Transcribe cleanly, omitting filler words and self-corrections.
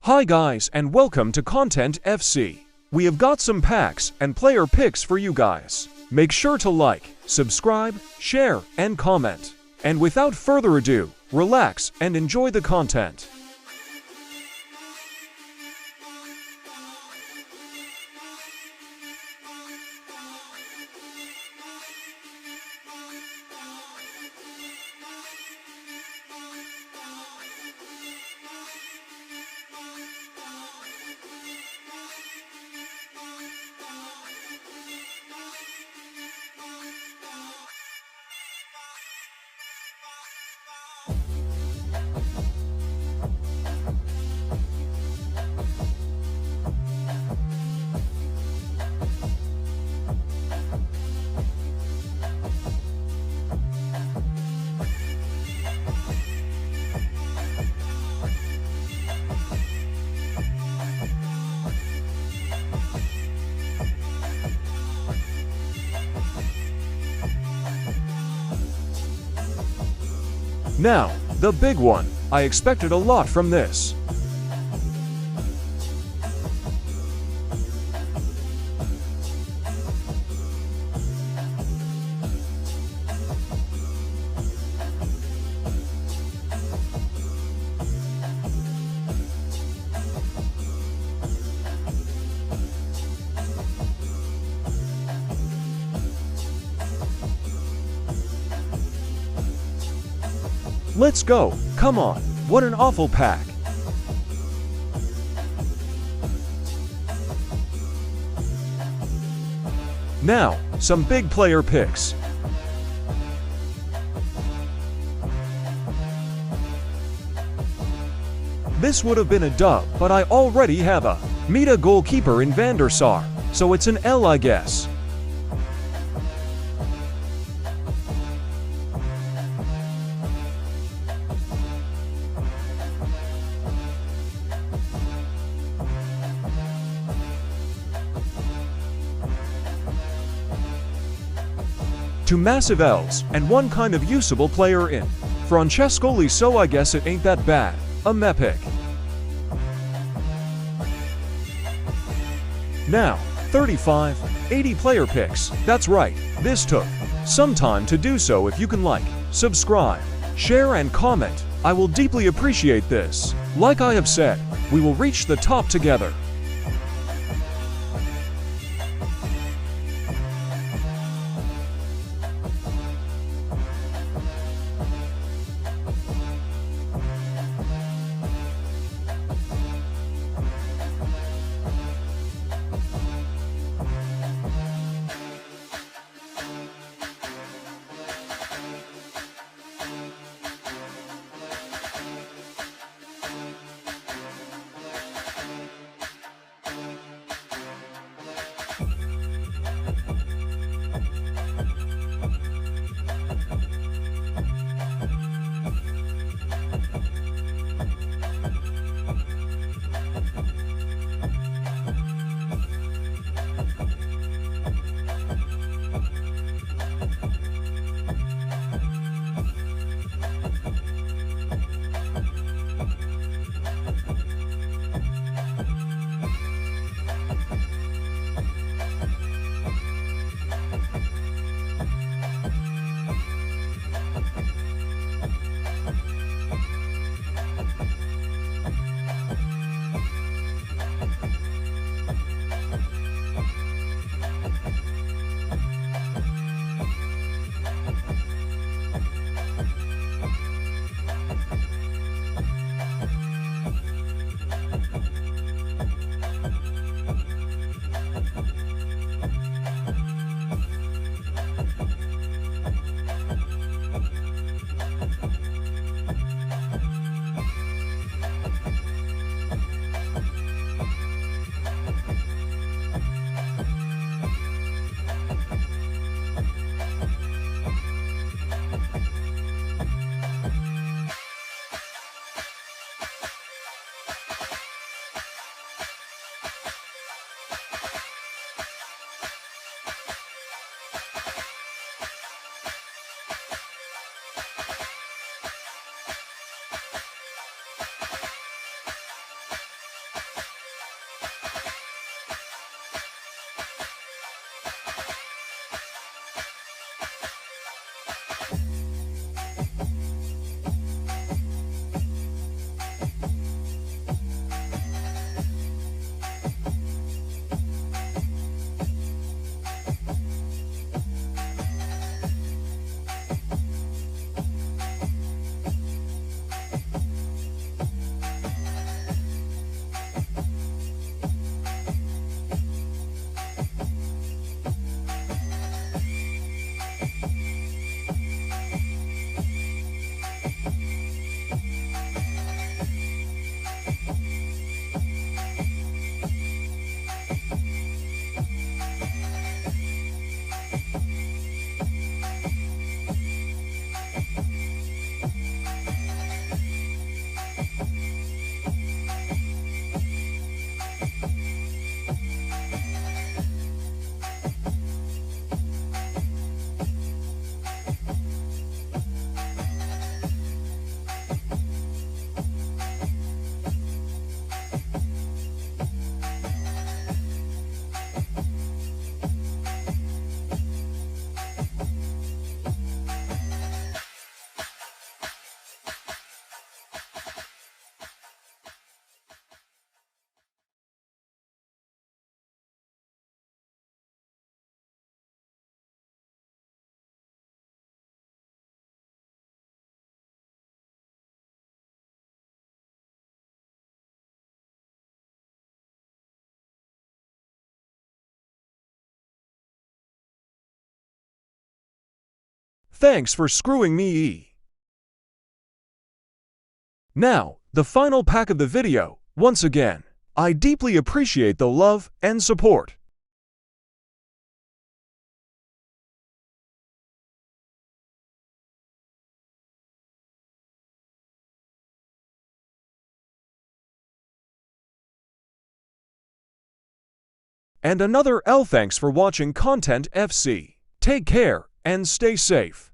Hi guys and welcome to ContentFC. We have got some packs and player picks for you guys. Make sure to like, subscribe, share, and comment. And without further ado, relax and enjoy the content. Now, the big one. I expected a lot from this. Let's go! Come on! What an awful pack! Now, some big player picks. This would have been a dub, but I already have a Meta goalkeeper in Van der Sar, so it's an L, I guess. Two massive L's, and one kind of usable player in Francescoli, so I guess it ain't that bad. A Mepic. Now, 35, 80 player picks. That's right, this took some time to do, so if you can like, subscribe, share and comment, I will deeply appreciate this. Like I have said, we will reach the top together. Thanks for screwing me. Now, the final pack of the video. Once again, I deeply appreciate the love and support. And another L thanks for watching ContentFC. Take care and stay safe.